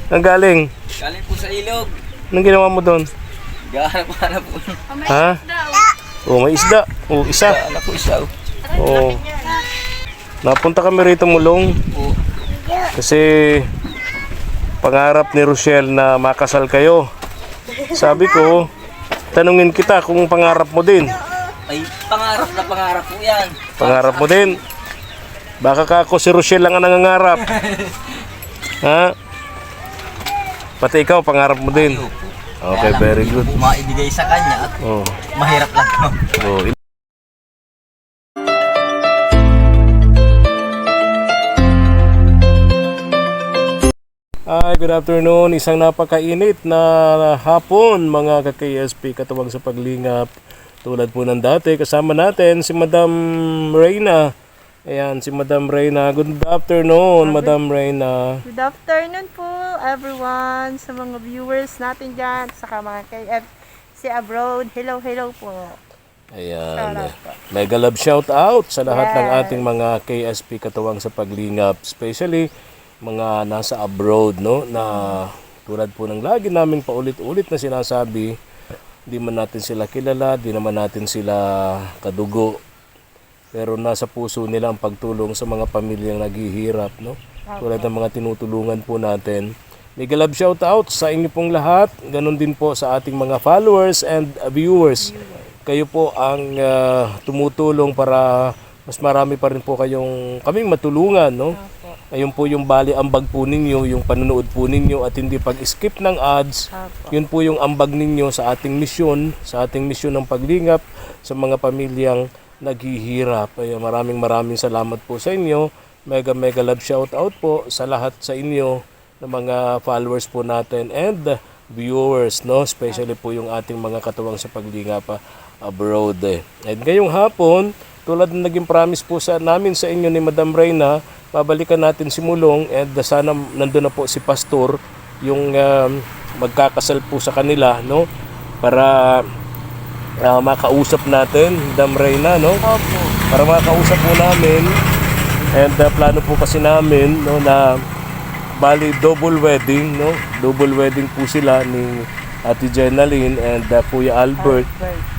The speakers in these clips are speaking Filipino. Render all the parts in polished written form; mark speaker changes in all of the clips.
Speaker 1: Ang galing?
Speaker 2: Galing po sa ilog.
Speaker 1: Anong ginawa mo doon?
Speaker 2: Gahanap-hanap po.
Speaker 1: Ha? Oh, may isda. Oh, isa.
Speaker 2: Anak ko isa.
Speaker 1: Oh. Napunta kami rito Mulong.
Speaker 2: Po.
Speaker 1: Kasi pangarap ni Rochelle na makasal kayo. Sabi ko, tanungin kita kung pangarap mo din.
Speaker 2: Ay, pangarap na pangarap po yan.
Speaker 1: Pangarap mo din. Baka ka ako si Rochelle lang ang nangangarap. Ha? Pati ikaw, pangarap mo din. Okay, very good.
Speaker 2: Maibigay sa kanya at
Speaker 1: Oh.
Speaker 2: mahirap lang po.
Speaker 1: Oh. Ay, good afternoon. Isang napakainit na hapon mga ka-KSP katuwang sa paglingap. Tulad po ng dati, kasama natin si Madam Reyna. Ayan, si Madam Reyna. Good afternoon, Madam Reyna.
Speaker 3: Good afternoon po everyone sa mga viewers natin dyan, saka mga KFC abroad. Hello, hello po.
Speaker 1: Ayan. Mega love shout out sa lahat ng ating mga KSP katuwang sa paglingap. Especially mga nasa abroad, no? Na tulad po ng lagi namin paulit-ulit na sinasabi, di man natin sila kilala, di naman natin sila kadugo. Pero nasa puso nila ang pagtulong sa mga pamilyang naghihirap, no? Tulad ng mga tinutulungan po natin. Mega love shout out sa inyo pong lahat. Ganon din po sa ating mga followers and viewers. Kayo po ang tumutulong para mas marami pa rin po kaming matulungan, no? Ayun po yung bali ambag po ninyo, yung panonood po ninyo at hindi pag-skip ng ads. Yun po yung ambag ninyo sa ating misyon ng paglingap sa mga pamilyang naghihirap. Ay, maraming salamat po sa inyo. Mega love shout out po sa lahat sa inyo ng mga followers po natin and viewers, no? Especially po yung ating mga katuwang sa paglingap abroad. And ngayong hapon, tulad ng naging promise po namin sa inyo ni Madam Reyna, babalikan natin si Mulong and sana nandun na po si Pastor yung magkakasal po sa kanila, no? Para makausap natin, Madam Reyna, no?
Speaker 3: Opo.
Speaker 1: Para makausap po namin and plano po kasi namin, no, na bali double wedding, no? Double wedding po sila ni Ate Jenaline and Kuya Albert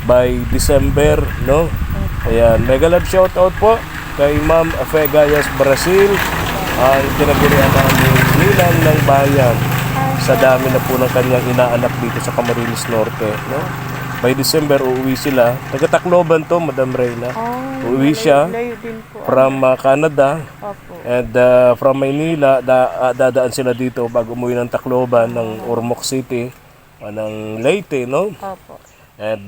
Speaker 1: by December, no? Ayan, mega love shout out po kay Ma'am Afegayas Brazil, ang tinagurian namin nilang ng bayan sa dami na po ng kanyang inaanak dito sa Camarines Norte, no? By December uuwi sila. Taga-Tacloban to, Madam Reyna. Uuwi siya from Canada. And from Maynila, dadaan sila dito bago umuwi ng Tacloban, ng Ormoc City, ng Leyte, no? And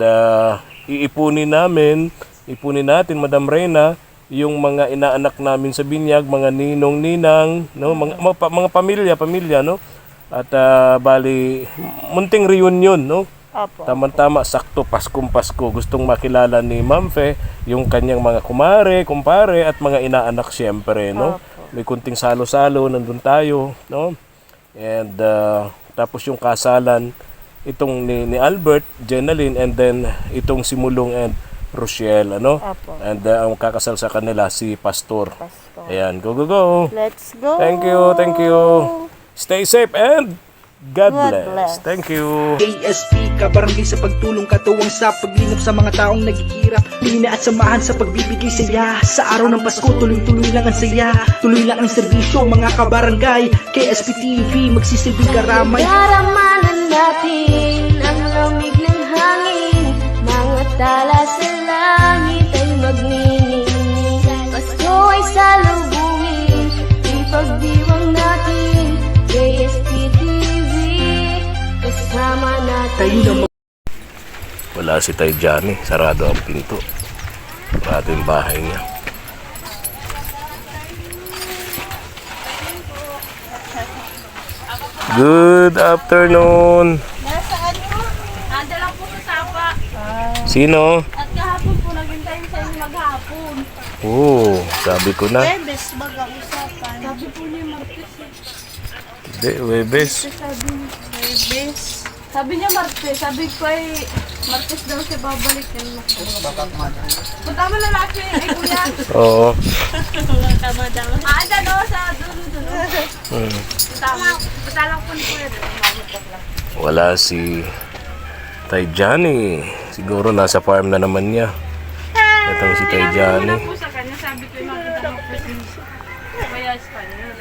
Speaker 1: iipunin natin, Madam Reyna, yung mga inaanak namin sa binyag, mga ninong-ninang, no? Mga pamilya, no? At bali, munting reunion, no? Tama-tama, sakto, Pasko. Gustong makilala ni Ma'am Fe yung kanyang mga kumpare at mga inaanak siyempre, no? May kunting salo-salo, nandun tayo, no? And tapos yung kasalan, itong ni Albert, Jenaline, and then itong si Mulong and Rochelle, ano? And ang kakasal sa kanila si Pastor. Ayan, go.
Speaker 3: Let's go.
Speaker 1: Thank you. Stay safe and God bless. Thank you.
Speaker 4: KSP, kabarangay sa pagtulong, katuwang sa paglinap sa mga taong naghihirap. Pina at samahan sa pagbibigay saya. Sa araw ng Pasko, tuloy-tuloy lang ang saya. Tuloy lang ang serbisyo, mga kabarangay. KSP TV, magsisilbing karamay.
Speaker 5: Daramanan natin ang lamig ng hangin. Mga tala sa langit ay magniningning. Pasko ay salubungin, ipagdiwang natin. KSP TV, kasama natin.
Speaker 1: Wala si Tay Johnny, sarado ang pinto. Sarado yung bahay niya. Good afternoon.
Speaker 3: Nasaan po? Nanda lang po sa sapa.
Speaker 1: Sino?
Speaker 3: At kahapon po, naghintay sa inyo maghapon.
Speaker 1: Sabi ko na.
Speaker 3: Webes, mag-uusapan. Sabi po niya Martes.
Speaker 1: Hindi, Webes.
Speaker 3: Webes. Sabi niya Martes. Sabi ko ay Martes daw siya babalik. Punta mo na lahat yun, ay kuya.
Speaker 1: Oo.
Speaker 3: Tama. Sa doon. Punta lang po ni Kuya doon. Mamukot lang.
Speaker 1: Wala si Tay Johnny. Siguro nasa farm na naman niya. Itong si Tay
Speaker 3: Sinabi ko
Speaker 1: Johnny.
Speaker 3: na po sa kanya, sabi ko yung makita mo po si Kuya Espanyol.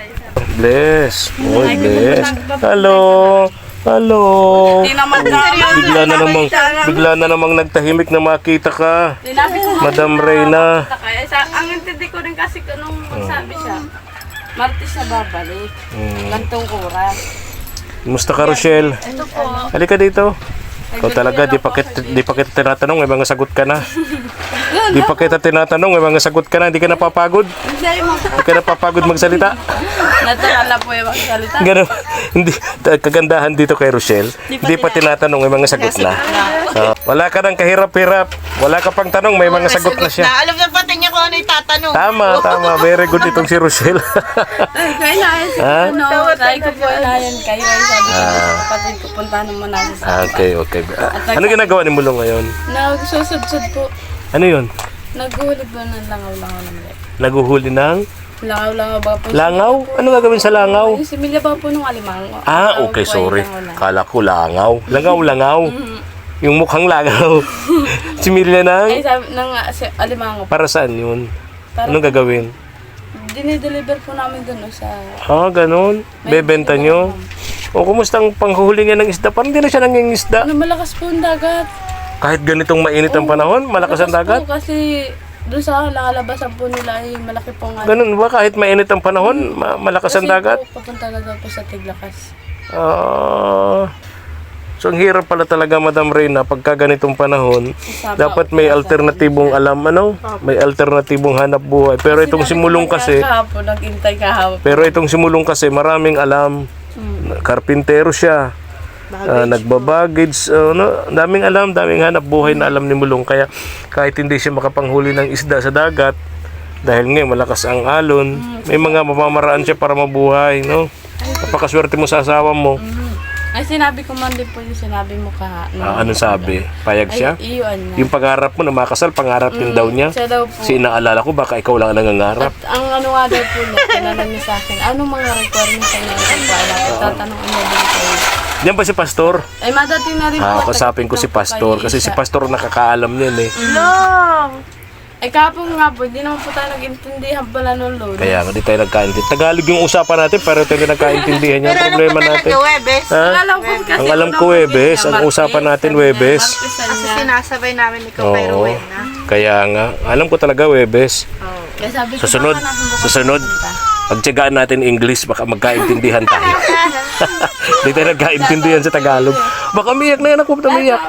Speaker 1: Bless. Oy, Bless. Hello. Hello.
Speaker 3: Hindi naman
Speaker 1: Bigla na namang nagtahimik na makita ka.
Speaker 3: Sinabi ko
Speaker 1: Madam Reyna.
Speaker 3: kaya ang intindi ko rin kasi nung magsabi siya, Martes na babalik. Gantong oras.
Speaker 1: Kumusta ka, Rochelle?
Speaker 3: Ito po.
Speaker 1: Halika dito. Ikaw talaga, di pa kita tinatanong, may mga sagot ka na. Di pa kita tinatanong, may mga sagot ka na, hindi ka napapagod. Hindi ka napapagod magsalita.
Speaker 3: Natural na po yung magsalita.
Speaker 1: Ganun. Hindi, kagandahan dito kay Rochelle, hindi pa tinatanong, may mga sagot na. Wala ka nang kahirap-hirap. Wala ka pang tanong, may mga sagot na siya.
Speaker 6: Alam na pati niya kung ano yung tatanong.
Speaker 1: Tama. Very good itong si Rochelle.
Speaker 3: Kaya
Speaker 1: Ha?
Speaker 3: tayo ko po inayan kayo. Sabi ko, kapatid ko, punta naman natin sa
Speaker 1: Okay. Ano ginagawa ni Mulong ngayon?
Speaker 3: nagsusud-sud po.
Speaker 1: Ano yun?
Speaker 3: Naghuli po ng langaw-langaw ng leg.
Speaker 1: Naguhuli ng
Speaker 3: Langaw-langaw ba po?
Speaker 1: langaw? Ano gagawin sa langaw?
Speaker 3: Yung similya ba po nung alimango?
Speaker 1: Ah, okay, sorry. Kala ko langaw. Langaw. Yung mukhang langaw. Similya
Speaker 3: Ay,
Speaker 1: ng...
Speaker 3: sabi ng alimango po.
Speaker 1: Para saan yun?
Speaker 3: Para
Speaker 1: Anong gagawin?
Speaker 3: dinideliver po namin dun sa...
Speaker 1: Ah, ganun. Bebenta nyo. O, kumusta ang panghuhuli niya ng isda? Parang hindi na siya nangingisda.
Speaker 3: Ano, malakas po ang dagat.
Speaker 1: Kahit ganitong mainit ang panahon, malakas ang dagat.
Speaker 3: Po, kasi doon sa nakalabasan po nila ay malaki pong...
Speaker 1: Ganun ba? Kahit mainit ang panahon, malakas ang dagat?
Speaker 3: Kasi po, papunta na daw po sa Tiglakas.
Speaker 1: So, ang hirap pala talaga, Madam Reyna, pagka ganitong panahon, dapat may alternatibong alam, may alternatibong hanap buhay. Pero itong simulong kasi,
Speaker 3: Kahapon, nag-intay kahapon.
Speaker 1: pero itong simulong kasi, maraming alam. Karpintero siya. Nagbabagage, daming alam, daming hanap buhay na alam ni Mulong. Kaya kahit hindi siya makapanghuli ng isda sa dagat, dahil ngayon malakas ang alon, may mga mamamaraan siya para mabuhay, no? Napakaswerte mo sa asawa mo.
Speaker 3: Ay, sinabi ko man din po yung sinabi mo kahapon.
Speaker 1: Anong sabi? Payag siya?
Speaker 3: Ay, iyon niya.
Speaker 1: Yung pangarap mo na makasal, pangarap din daw niya.
Speaker 3: Siya daw po.
Speaker 1: Kasi inaalala ko, baka ikaw lang ang nangangarap.
Speaker 3: At ang ano nga daw po niya, tinanong niya sa akin, anong mga requirements niya ng pagpala? Tatanungin niya din kayo.
Speaker 1: Diyan ba si Pastor?
Speaker 3: Ay, madating na rin po.
Speaker 1: Kasapin ko si Pastor. Kasi si Pastor nakakaalam niyan eh.
Speaker 3: Ay, kahapon nga po, hindi naman po tayo nag-intindihan pala nung load.
Speaker 1: Kaya hindi tayo nagkaintindihan. Tagalog yung usapan natin, pero tayo nagkaintindihan yung problema natin.
Speaker 6: Webes?
Speaker 1: Ha?
Speaker 3: Alam ko kasi
Speaker 1: Ang alam ko Webes, ang usapan natin Webes.
Speaker 6: Kasi sinasabay namin ikaw kay
Speaker 1: Oo.
Speaker 6: Rowena.
Speaker 1: Kaya nga, alam ko talaga Webes.
Speaker 3: Kaya sabi ko,
Speaker 1: Susunod,
Speaker 3: baka natin bukas
Speaker 1: susunod,
Speaker 3: pupunta.
Speaker 1: pagtyagaan natin English, baka magkaintindihan tayo. Hindi tayo nagkaintindihan sa Tagalog. Baka umiyak na yan ako, umiyak.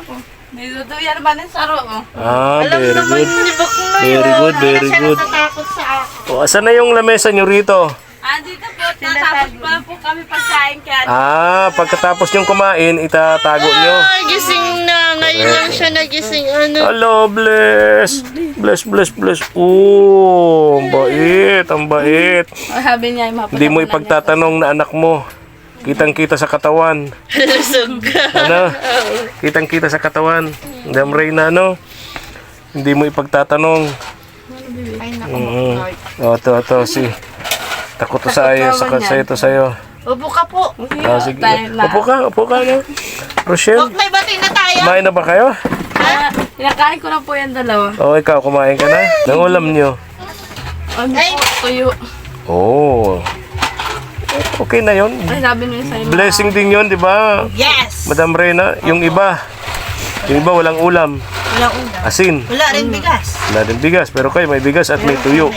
Speaker 3: Dito yan ba ng saro mo?
Speaker 1: Very good.
Speaker 6: Hindi ba kung
Speaker 1: Very good, very good.
Speaker 6: natatakot sa akin?
Speaker 1: O, asan na yung lamesa nyo rito?
Speaker 3: Dito po, natapos pa po kami pagkain kaya.
Speaker 1: Pagkatapos yung kumain, itatago nyo.
Speaker 6: Ay, gising na. Ngayon lang siya nagising. Ano?
Speaker 1: Hello, bless. Bless. Ang bait.
Speaker 3: Sabi niya,
Speaker 1: Hindi mo ipagtatanong na anak mo. Kitang-kita sa katawan.
Speaker 6: Lusog ka.
Speaker 1: Ano? Kitang-kita sa katawan. Madam Reyna, no? Hindi mo ipagtatanong.
Speaker 6: Ay, naku.
Speaker 1: Ito, si... Takot to sa'yo, ito sa'yo.
Speaker 6: Upo ka po.
Speaker 1: Sige. Upo ka, no? Rochelle,
Speaker 6: Huwag may bati na tayo.
Speaker 1: kumain na ba kayo?
Speaker 3: Pinakain ko na po yung dalawa.
Speaker 1: O, ikaw, kumain ka na? Nang ulam nyo?
Speaker 3: Ano po, tuyo.
Speaker 1: Oh. Okay na yon.
Speaker 3: Ay, sabi niya sa'yo.
Speaker 1: Blessing din yon, di ba?
Speaker 6: Yes.
Speaker 1: Madam Reyna, yung iba walang ulam.
Speaker 6: Wala ulam.
Speaker 1: Asin.
Speaker 6: Wala rin bigas.
Speaker 1: Wala din bigas, pero kayo may bigas at may tuyo.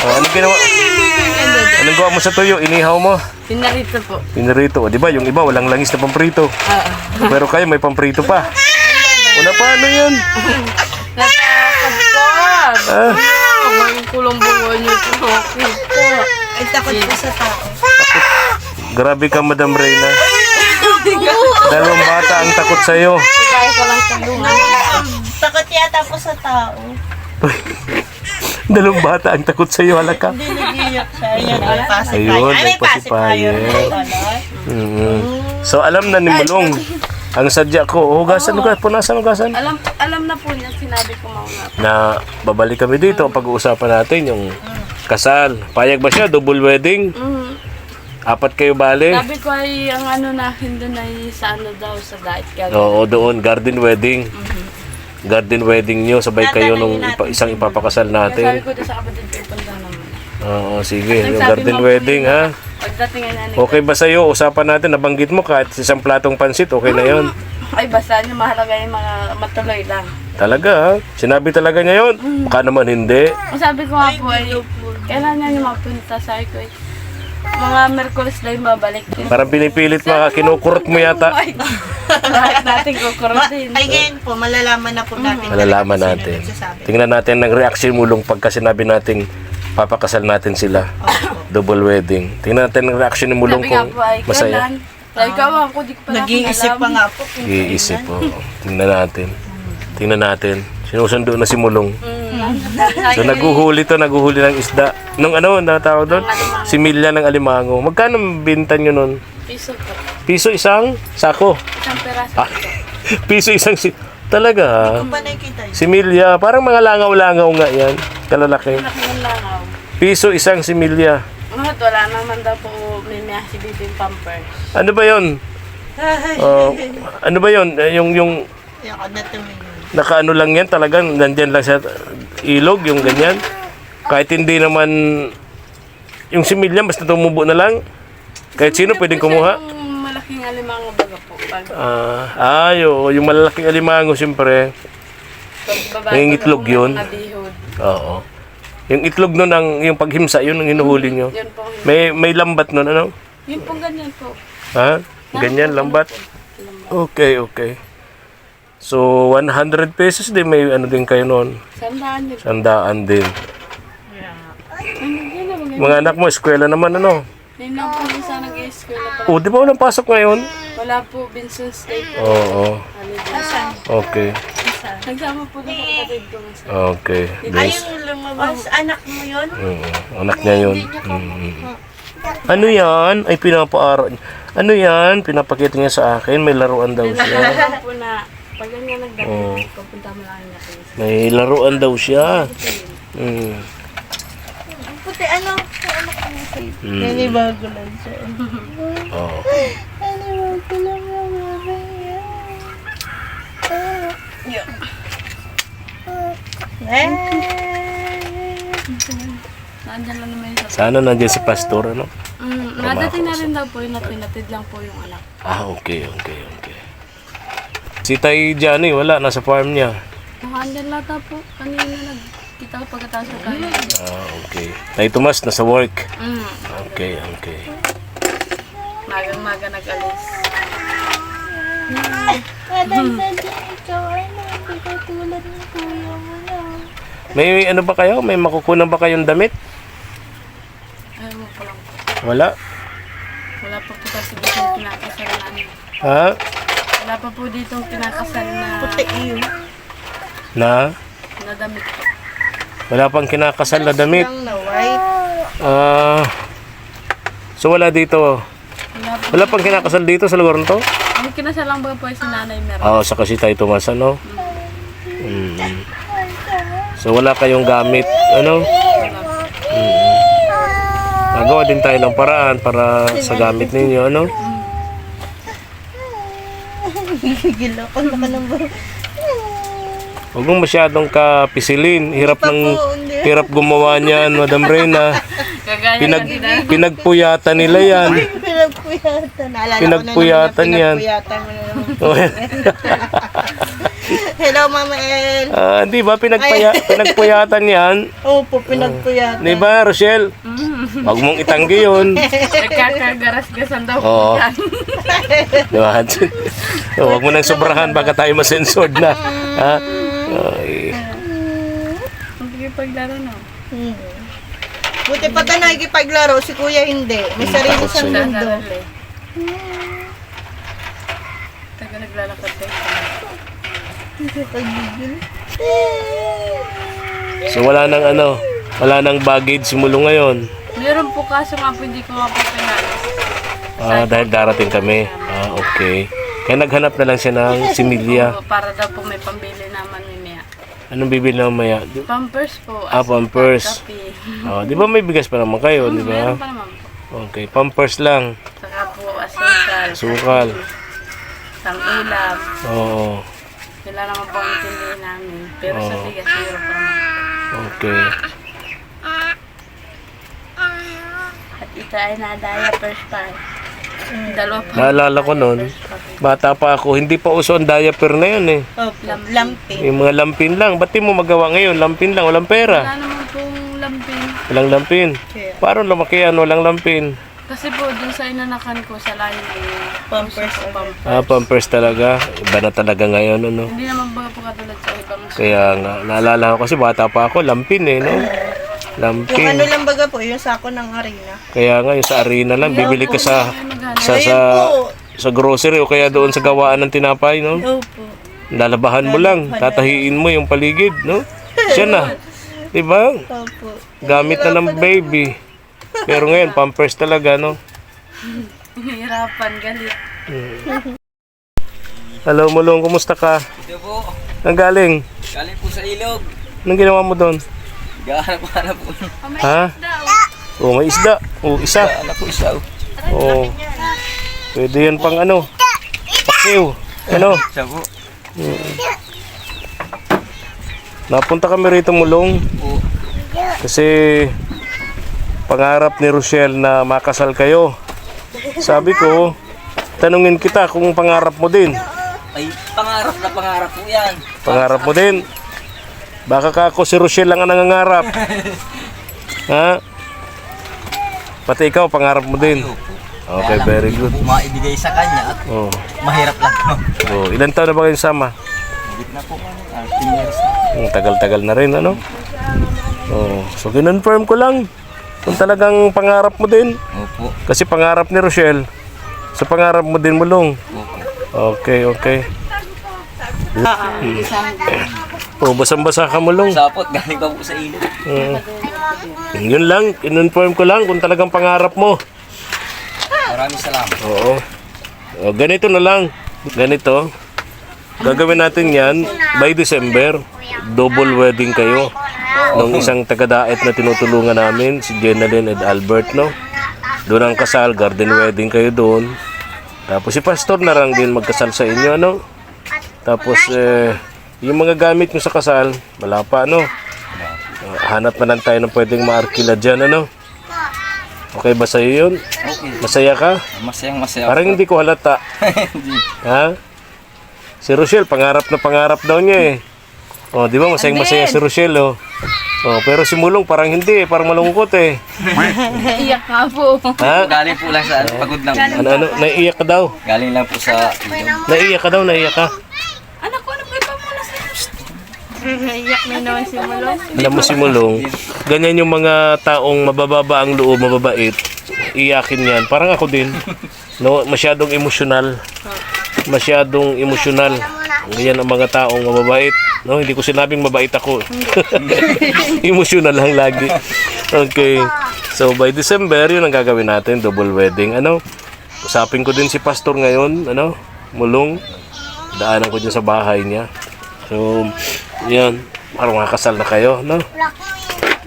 Speaker 1: Anong ginawa? Anong gawa mo sa tuyo? Inihaw mo?
Speaker 3: Pinarito po.
Speaker 1: Pinarito. O, di ba? Yung iba walang langis na pamprito. Pero kayo may pamprito pa. Wala pa, ano yan?
Speaker 3: Natakot ko.
Speaker 1: Ah,
Speaker 3: Ang kulong-bungo niyo po.
Speaker 6: Ay, takot ko sa tao.
Speaker 1: grabe ka, Madam Reyna. Dalawang bata ang takot sa'yo.
Speaker 3: Kaya ko lang tulungan.
Speaker 6: Takot yata po sa tao.
Speaker 1: Dalawang bata ang takot sa'yo, halaka.
Speaker 6: Hindi nag-iyak siya. Ayan, may pacifier.
Speaker 1: Ayun,
Speaker 6: Ay, may pacifier.
Speaker 1: Mhm. So, alam na ni Mulong. Ang sadya ko, hugasan, punasan.
Speaker 3: Alam na po niya, sinabi ko mauna.
Speaker 1: Na babalik kami dito, pag-uusapan natin yung kasal. Payag ba siya? Double wedding? Apat kayo bale?
Speaker 3: Sabi ko ay ang ano nakin doon ay sa ano daw, sa diet garden.
Speaker 1: Oo, doon. Garden wedding. Garden wedding nyo. Sabay kayo nung isang ipapakasal
Speaker 3: Kaya sabi
Speaker 1: natin.
Speaker 3: ko doon sa kapatid ko, punta naman.
Speaker 1: Oo, sige. Yung
Speaker 3: Nagsabi
Speaker 1: garden
Speaker 3: mo,
Speaker 1: wedding, ha?
Speaker 3: Pagdating ay nanay.
Speaker 1: Okay ba sa'yo? Usapan natin. Nabanggit mo kahit isang platong pansit. Okay na yon.
Speaker 3: Ay, basta niyo mahalaga yung mga matuloy lang.
Speaker 1: Talaga, ha? Sinabi talaga niya yun? Baka naman hindi.
Speaker 3: Ang sabi ko nga po ay, kailan niya mapunta? Sabi ko ay, mga Merkulis lang yung babalik.
Speaker 1: Parang pinipilit kinukurot mo yata.
Speaker 3: Bakit natin kukurutin?
Speaker 6: Ay, ngayon po, malalaman na po natin.
Speaker 1: Malalaman
Speaker 6: talaga kung
Speaker 1: natin.
Speaker 6: sino nagsasabi.
Speaker 1: Tingnan natin ang reaction mulong pagka sinabi nating papakasal natin sila. Double wedding. Tingnan natin ang reaction ni mulong
Speaker 3: Sabi nga
Speaker 1: kung
Speaker 3: po ay,
Speaker 1: masaya.
Speaker 3: kailan? Sabi ko, ako di ko pa
Speaker 6: Nag-iisip pa nga po. kung
Speaker 1: Iisip
Speaker 6: kailan.
Speaker 1: po. Tingnan natin. Tingnan natin. Sinusundo na si mulong. So naguhuli ng isda. Nung ano, natawag doon? Similya ng alimango. Magkano binta nyo nun?
Speaker 3: Piso po.
Speaker 1: Piso isang sako.
Speaker 3: Isang peraso
Speaker 1: Ah.
Speaker 3: po.
Speaker 1: Piso isang talaga ha?
Speaker 6: Kung ba nakikita yun?
Speaker 1: Similya. Parang mga langaw-langaw nga yan. Kalalaki.
Speaker 3: Laki ng langaw.
Speaker 1: Piso isang similya.
Speaker 3: Ngat, wala naman daw po may si Bibing Pampers.
Speaker 1: Ano ba yon? Ano ba yon? Yung
Speaker 6: Yung ako na tumingin.
Speaker 1: nakaano lang yan talagang nandyan lang sa ilog yung ganyan. Kahit hindi naman yung similya basta tumubo na lang. Kahit sino pwedeng kumuha.
Speaker 3: Yung malaking alimango baga po. Pag
Speaker 1: Yung malalaking alimango siyempre.
Speaker 3: babae
Speaker 1: Yung itlog
Speaker 3: po
Speaker 1: yun.
Speaker 3: mga bihod.
Speaker 1: Oo. Yung itlog nun yung paghimsa yun ang hinuhuli nyo.
Speaker 3: Yun po.
Speaker 1: May lambat nun ano?
Speaker 3: Yun po ganyan po.
Speaker 1: Ha? Ganyan lambat. Okay. So 100 pesos din may ano din kayo noon.
Speaker 3: Sandaan yun.
Speaker 1: Sandaan din.
Speaker 3: Yun na mga.
Speaker 1: Mga anak mo, eskwela naman ano?
Speaker 3: Yun lang po yung sa nag-i-eskwela pa.
Speaker 1: O, di ba walang pasok ngayon?
Speaker 3: Wala po, Vincent's Day po.
Speaker 1: Oo.
Speaker 3: Holiday.
Speaker 1: Okay.
Speaker 3: Nagsama po doon sa kapatid ko.
Speaker 1: Okay.
Speaker 6: Ay,
Speaker 1: Bless.
Speaker 6: yung lumabas, anak mo yun?
Speaker 1: Anak niya yun. Ano yan? Ay, pinapaaral. Ano yan? Pinapakita niya sa akin. May laruan daw siya.
Speaker 3: Alam po na, pag ganyan nagdating, pupunta mo lang niya kayo.
Speaker 1: May laruan daw siya.
Speaker 6: Puti, ano? Nanibago lang siya.
Speaker 1: Oh.
Speaker 6: Nanibago lang ang mamaya.
Speaker 3: Nandiyan lang naman yung sa...
Speaker 1: Sana nandiyan si pastor, ano?
Speaker 3: Nadating na rin daw po yun at pinatid lang po yung anak.
Speaker 1: Okay. Si Tay Johnny, wala. Nasa farm niya.
Speaker 3: Andyan lata po. Kanina nagkita ko pagkatapos na tayo.
Speaker 1: Okay. Tay Tomas, nasa work. Okay.
Speaker 3: Magang-maga nag-alis.
Speaker 6: Madam, ikaw, ano? Hindi ka tulad ng kuya mo na.
Speaker 1: May ano ba kayo? May makukunan ba kayong damit?
Speaker 3: Ayaw mo po lang po.
Speaker 1: Wala.
Speaker 3: Wala pa po kasi dito yung kinakasal namin.
Speaker 1: Ha?
Speaker 3: Wala pa po dito yung kinakasal na
Speaker 6: Puti iyo.
Speaker 1: Na?
Speaker 3: damit po.
Speaker 1: Wala pang kinakasal na damit.
Speaker 6: Lang na white.
Speaker 1: So wala dito.
Speaker 3: Wala po.
Speaker 1: Wala pang kinakasal dito sa lugar na to?
Speaker 3: Ang kinasal lang ba po ay si Nanay Meron?
Speaker 1: Oo, sa kasi tayo Tomas, ano? So wala kayong gamit, ano? Nagawa din tayo ng paraan para sa gamit ninyo, ano?
Speaker 6: Gigil ako. Naka ng
Speaker 1: Huwag mong masyadong kapisilin. Hirap hirap gumawa niyan, Madam Reyna.
Speaker 3: Kagaya na din ah.
Speaker 1: Pinagpuyatan nila yan.
Speaker 6: Pinagpuyatan. Naalala
Speaker 1: Pinagpuyatan
Speaker 6: ko na
Speaker 1: yan.
Speaker 6: Pinagpuyatan mo na naman. Hello, Mama El.
Speaker 1: Di ba pinagpuyatan yan?
Speaker 6: Opo, pinagpuyatan.
Speaker 1: Di ba, Rochelle? Huwag mong itanggi yun.
Speaker 3: Nagkakagarasgasan daw
Speaker 1: Oo.
Speaker 3: po yan.
Speaker 1: Di ba? Huwag mo nang sobrahan, baka tayo masensored na. Ha? Ay.
Speaker 3: Sige paglaro na.
Speaker 6: Buti pa tayo nakikipaglaro, si Kuya hindi. May sarili
Speaker 1: Takot
Speaker 6: siyang
Speaker 1: sa'yo.
Speaker 6: mundo.
Speaker 3: Sarali. Taga naglalakad tayo.
Speaker 1: So wala nang baggage simula ngayon.
Speaker 3: Meron po kaso nga po hindi ko nga po pinalis.
Speaker 1: Dahil darating kami. Okay. Kaya naghanap na lang siya ng similya.
Speaker 3: Para daw po may pambili naman ni Mia.
Speaker 1: Anong bibili na mamaya?
Speaker 3: Pampers po.
Speaker 1: Pampers.
Speaker 3: Kape.
Speaker 1: Di ba may bigas pa naman kayo, di ba?
Speaker 3: Meron pa naman po.
Speaker 1: Okay, pampers lang.
Speaker 3: Saka po asukal.
Speaker 1: Sukal.
Speaker 3: Sang ulam.
Speaker 1: Oo.
Speaker 3: Sila naman po ang intindihin namin. Pero sa bigas, meron pa naman.
Speaker 1: Okay.
Speaker 3: At ito ay nadaya first pa. Dalawa pa.
Speaker 1: Naalala ko noon, bata pa ako, hindi pa uso ang diaper na yun eh.
Speaker 6: Opo, lampin.
Speaker 1: Yung mga lampin lang. Ba't di mo magawa ngayon? Lampin lang, walang pera.
Speaker 3: Wala naman pong lampin.
Speaker 1: Walang lampin. Parang lumaki yan, walang lampin.
Speaker 3: Kasi po, dun sa inanakan ko sa layo ay
Speaker 6: Pampers.
Speaker 1: Ah, pampers talaga. Iba na talaga ngayon, ano.
Speaker 3: Hindi naman baga po katulad sa ibang
Speaker 1: Kaya nga, naalala ko kasi bata pa ako, lampin eh, no?
Speaker 6: Yung
Speaker 1: Lampin.
Speaker 6: ano lang baga po, yung sako ng arena.
Speaker 1: Kaya nga, yung sa arena lang, bibili ka sa
Speaker 6: Ayun po.
Speaker 1: sa grocery o kaya doon sa gawaan ng tinapay, no?
Speaker 6: Opo.
Speaker 1: Lalabahan mo lang, tatahiin mo yung paligid, no? Siya na. Diba?
Speaker 6: Opo.
Speaker 1: Gamit na ng baby. Pero ngayon, pampers talaga, no?
Speaker 3: hirapan, galit.
Speaker 1: Hello, Mulong, kumusta ka?
Speaker 2: Ito po.
Speaker 1: Nang galing?
Speaker 2: Galing po sa ilog.
Speaker 1: Anong ginawa mo doon?
Speaker 2: Gahanap po.
Speaker 1: Ha? Oh, may isda. Oh, isa.
Speaker 2: Gahanap po siya.
Speaker 1: Oh. Pwede yan pang ano? Paksiw. Ano?
Speaker 2: Siya po.
Speaker 1: Napunta kami rito, Mulong.
Speaker 2: Po.
Speaker 1: Kasi pangarap ni Rochelle na makasal kayo. Sabi ko, tanungin kita kung pangarap mo din.
Speaker 2: Ay, pangarap po yan.
Speaker 1: Pangarap mo din. Baka ka ako si Rochelle lang ang nangangarap. Ha? Pati ikaw, pangarap mo din. Okay, very good.
Speaker 2: Hindi po maibigay sa kanya at
Speaker 1: Oh.
Speaker 2: mahirap lang po.
Speaker 1: Oh, ilan taon na ba kayong sama?
Speaker 2: Higit na po. 10 years na.
Speaker 1: Tagal-tagal na rin, ano? Oh, so kinonfirm ko lang kung talagang pangarap mo din.
Speaker 2: Opo.
Speaker 1: Kasi pangarap ni Rochelle, sa pangarap mo din, Mulong.
Speaker 2: Opo.
Speaker 1: Okay, okay. Oh, basang-basa ka, Mulong.
Speaker 2: Sapot, galing pa po sa ilog.
Speaker 1: Yun lang, kinonfirm ko lang kung talagang pangarap mo.
Speaker 2: Maraming salamat.
Speaker 1: Oo. O, ganito na lang. Ganito. Gagawin natin yan by December. Double wedding kayo. Nung isang taga-daet na tinutulungan namin, si Jenalyn and Albert, no? Doon ang kasal, garden wedding kayo doon. Tapos si Pastor na lang din magkasal sa inyo, ano? Tapos, yung mga gamit nyo sa kasal, wala pa, ano? Hanap na lang tayo ng pwedeng maarkila dyan, ano? Okay ba sa'yo yun?
Speaker 2: Okay.
Speaker 1: Masaya ka?
Speaker 2: Masayang masaya.
Speaker 1: Parang hindi ko halata.
Speaker 2: Hindi.
Speaker 1: Ha? Si Rochelle, pangarap na pangarap daw niya eh. Oh, di ba masayang masaya si Rochelle, oh. Oh, pero si Mulong parang hindi, parang malungkot eh.
Speaker 3: Iyak nga po.
Speaker 1: Ha?
Speaker 2: Galing po lang sa pagod lang.
Speaker 1: Ano, naiiyak ka daw?
Speaker 2: Galing lang po sa ilog.
Speaker 1: Naiiyak ka daw, naiiyak ka.
Speaker 3: Anak ko, ano ba yung pamula sa iyak na naman si Mulong.
Speaker 1: Alam mo si Mulong, ganyan yung mga taong mabababa ang loob, mababait. Iyakin yan. Parang ako din. No, masyadong emosyonal. Masyadong emosyonal. Ganyan ang mga taong mababait. No, hindi ko sinabing mabait ako. Emosyonal lang lagi. Okay. So by December, yun ang gagawin natin, double wedding. Ano? Usapin ko din si Pastor ngayon, ano? Mulong. Daanan ko dyan sa bahay niya. So, yan. Parang makakasal na kayo, no?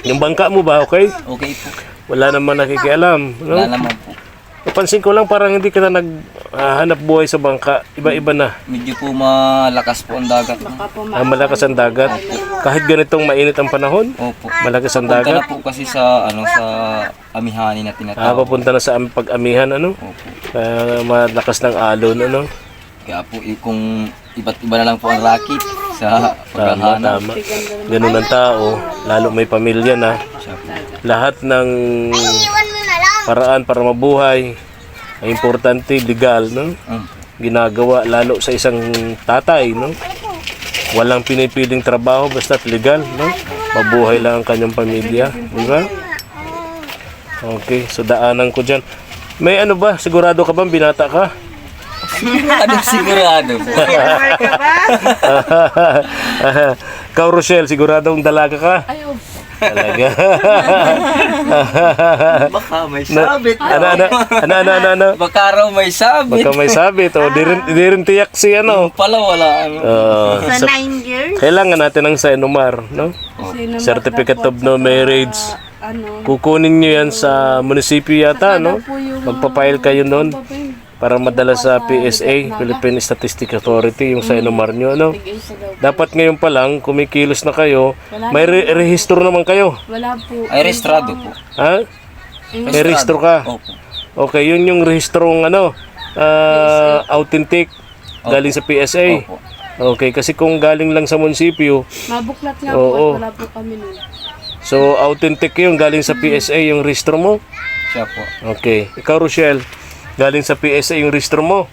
Speaker 1: Yung bangka mo ba, okay?
Speaker 2: Okay po.
Speaker 1: Wala naman nakikialam, no?
Speaker 2: Wala naman po.
Speaker 1: Napansin ko lang parang hindi ka na naghanap buhay sa bangka. Iba-iba na.
Speaker 2: Medyo po malakas po ang dagat.
Speaker 1: Malakas ang dagat. Kahit ganitong mainit ang panahon,
Speaker 2: Opo.
Speaker 1: malakas ang
Speaker 2: Punta na
Speaker 1: dagat.
Speaker 2: po kasi sa sa amihani na tinatawag.
Speaker 1: Papunta na sa pag-amihan, ano?
Speaker 2: Opo.
Speaker 1: Malakas ng alon, ano?
Speaker 2: Kaya po kung iba't iba na lang po ang rakit sa
Speaker 1: Tama,
Speaker 2: paghahanap.
Speaker 1: tama. Ganun ang tao, lalo may pamilya na.
Speaker 2: Siya po.
Speaker 1: Lahat ng paraan para mabuhay ay importante, legal, no? Ginagawa lalo sa isang tatay, no? Walang pinipiling trabaho basta't legal, no? Mabuhay lang ang kanyang pamilya, di ba? Okay, so daanan ko dyan. May ano ba? Sigurado ka bang binata ka?
Speaker 2: Ano sigurado po?
Speaker 6: Mark ka ba?
Speaker 1: Kau Rochelle, siguradong dalaga ka?
Speaker 3: Ayaw.
Speaker 1: Talaga.
Speaker 2: Baka may sabit.
Speaker 1: Ano?
Speaker 2: Baka raw may sabit.
Speaker 1: Baka may sabit. O, di rin tiyak si ano.
Speaker 2: Pala wala.
Speaker 6: Sa 9 years.
Speaker 1: Kailangan natin ng Senomar, no?
Speaker 3: Kasi naman
Speaker 1: Certificate
Speaker 3: daw
Speaker 1: of
Speaker 3: po
Speaker 1: no
Speaker 3: sa-
Speaker 1: marriage.
Speaker 3: Ano?
Speaker 1: Kukunin nyo yan sa munisipyo yata, no?
Speaker 3: po yung
Speaker 1: Magpapile kayo nun para madala sa PSA, Philippine Statistics Authority, yung Senomar nyo, no?
Speaker 3: Tig-isa daw.
Speaker 1: Dapat ngayon pa lang, kumikilos na kayo, may rehistro naman kayo.
Speaker 3: Wala po.
Speaker 2: Ay, restrado po.
Speaker 1: Ha? May rehistro ka.
Speaker 2: Opo.
Speaker 1: Okay, yun yung rehistrong ano, authentic, galing sa PSA.
Speaker 2: Opo.
Speaker 1: Okay, kasi kung galing lang sa munisipyo,
Speaker 3: Mabuklat nga
Speaker 1: Oo.
Speaker 3: po at wala po kami nun.
Speaker 1: so authentic yung galing sa PSA yung rehistro mo.
Speaker 2: Siya po.
Speaker 1: Okay, ikaw Rochelle, galing sa PSA yung rehistro mo.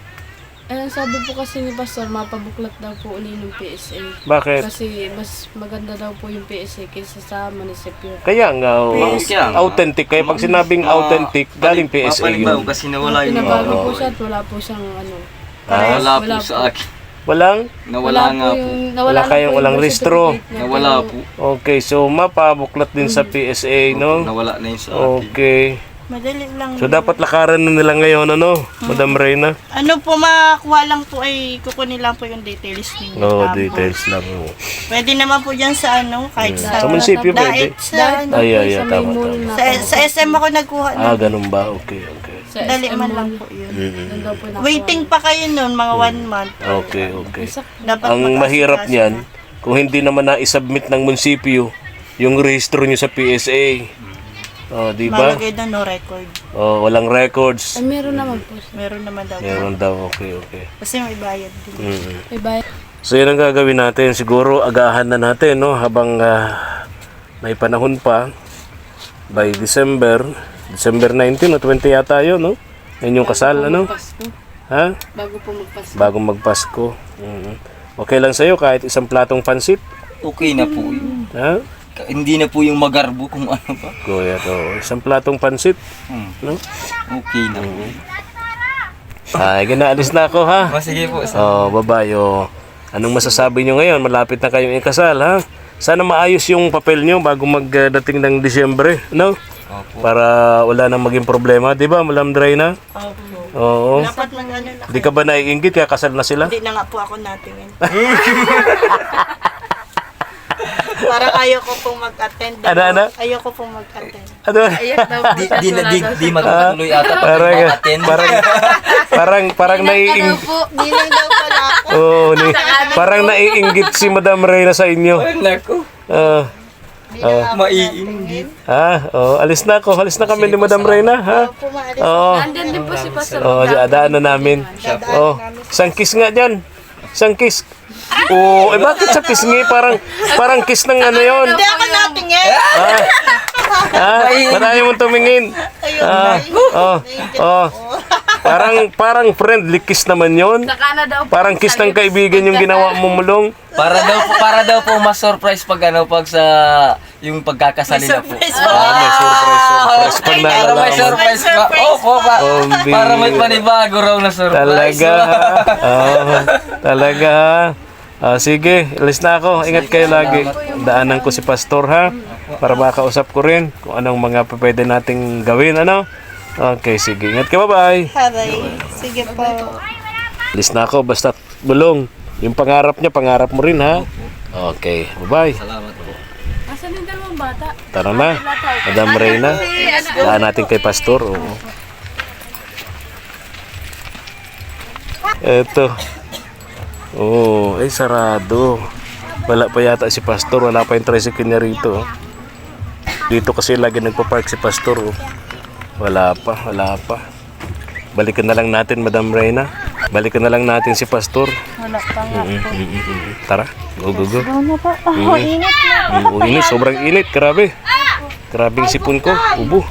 Speaker 3: Eh, sabi po kasi ni Pastor, mapabuklat daw po uli ng PSA.
Speaker 1: Bakit?
Speaker 3: Kasi mas maganda daw po yung PSA kaysa sa munisipyo.
Speaker 1: Kaya nga,
Speaker 2: Kaya nga.
Speaker 1: authentic. Kaya pag sinabing authentic, galing PSA
Speaker 2: Mapalibaw
Speaker 1: yun.
Speaker 2: kasi nawala yung
Speaker 3: Pinabago po siya at wala po siyang ano.
Speaker 2: Wala po
Speaker 3: Wala
Speaker 2: sa
Speaker 3: po.
Speaker 2: akin.
Speaker 1: Walang?
Speaker 2: Nawala nga po.
Speaker 1: Wala kayong walang rehistro.
Speaker 2: Nawala po.
Speaker 1: Okay, so mapabuklat din sa PSA, no?
Speaker 2: Nawala na yung sa akin.
Speaker 1: Okay.
Speaker 6: Madali lang.
Speaker 1: So dapat lakaran na nila ngayon, ano, Madam Reyna?
Speaker 6: Ano po, makuha lang po ay kukunin lang po yung details ninyo.
Speaker 1: No,
Speaker 6: Tapos,
Speaker 1: details lang.
Speaker 6: Pwede naman po dyan sa ano, kahit sa...
Speaker 1: Sa munisipyo pwede?
Speaker 6: Dahil sa,
Speaker 1: Ay, tama.
Speaker 6: sa SM ako nagkuha na.
Speaker 1: Ganun ba? Okay.
Speaker 6: Dali man lang po yun.
Speaker 1: Mm-mm.
Speaker 6: Waiting pa kayo nun, mga 1 month.
Speaker 1: Okay.
Speaker 6: Dapat
Speaker 1: Ang
Speaker 6: mag-asikaso
Speaker 1: mahirap
Speaker 6: na.
Speaker 1: niyan, kung hindi naman na-submit ng munisipyo, yung rehistro nyo sa PSA. Di ba?
Speaker 6: Malagay na no record.
Speaker 1: Walang records.
Speaker 3: Ay, meron naman po siya.
Speaker 6: Meron naman daw.
Speaker 1: Meron daw, okay.
Speaker 6: Kasi may bayad din.
Speaker 3: May bayad.
Speaker 1: So yun ang gagawin natin. Siguro agahan na natin, no? Habang may panahon pa. By December 19 o 20 yata yun, no? Yan yung kasal, ano?
Speaker 3: Pasko.
Speaker 1: Ha?
Speaker 3: Bago po magpasko.
Speaker 1: Bagong magpasko. Okay lang sa'yo kahit isang platong pansit?
Speaker 2: Okay na po yun.
Speaker 1: Ha?
Speaker 2: Hindi na po yung magarbo kung ano pa.
Speaker 1: Kuya to. Isang platong pansit, no?
Speaker 2: Okay na po.
Speaker 1: Ay, ginaalis na ako, ha?
Speaker 2: Sige po.
Speaker 1: Babae, anong masasabi nyo ngayon? Malapit na kayong ikasal, ha? Sana maayos yung papel nyo bago magdating ng Disyembre, no?
Speaker 2: Opo.
Speaker 1: Para wala nang maging problema, di ba? Malam dry na?
Speaker 6: Opo.
Speaker 1: Oo.
Speaker 6: Dapat mag ano na.
Speaker 1: Di ka ba naiinggit kaya kasal na sila?
Speaker 6: Hindi na nga po ako natingin. Parang ayaw ko pong mag-attend.
Speaker 1: Ano?
Speaker 6: Ayaw ko pong mag-attend.
Speaker 1: Ano?
Speaker 2: Di magtuloy ata pag ma-attend.
Speaker 1: Parang naiinggit.
Speaker 6: Hindi lang daw pala ako.
Speaker 1: Oo, parang naiinggit si Madam Reyna sa inyo.
Speaker 2: Naku. Maiinggit.
Speaker 1: Alis na ako. Alis na kami ni Madam Reyna, ha?
Speaker 6: Pumaalis.
Speaker 1: Oo.
Speaker 3: Andyan din po si Pastor.
Speaker 1: Daan na namin. Isang kiss nga dyan. Isang kiss. Bakit sa pisngi? Parang kiss ng ano yun.
Speaker 6: Hindi ako natingin.
Speaker 1: Ba't ayaw mong tumingin? Parang friendly kiss naman yun.
Speaker 3: Saka na daw po.
Speaker 1: Parang kiss ng kaibigan yung ginawa mo mulong.
Speaker 2: Para daw po mas surprise pag sa yung pagkakasali na po.
Speaker 1: May surprise pag
Speaker 2: Para may
Speaker 1: nalalaman.
Speaker 2: surprise pa. Opo pa. Para may panibago raw na surprise.
Speaker 1: Talaga. Sige, alis na ako. Ingat kayo lagi. Daanan ko si Pastor, ha? Para makausap ko rin kung anong mga pwede nating gawin, ano? Okay, sige. Ingat ka, bye-bye.
Speaker 6: Haray. Sige po.
Speaker 1: Alis na ako, basta bulong. Yung pangarap niya, pangarap mo rin, ha? Okay, bye-bye.
Speaker 2: Salamat po.
Speaker 3: Asan yung dalawang bata?
Speaker 1: Tara na, Madam Reyna. Daan natin kay Pastor. Oo. Eto. Ay sarado. Wala pa yata si Pastor. Wala pa yung tricycle niya rito. Dito kasi lagi nagpa-park si Pastor. Wala pa. Balikan na lang natin, Madam Reyna. Balikan na lang natin si Pastor.
Speaker 6: Wala pa nga po.
Speaker 1: Tara, go.
Speaker 6: Ano pa? Init na.
Speaker 1: Init, sobrang init. Grabe. Grabing sipon ko. Ubo.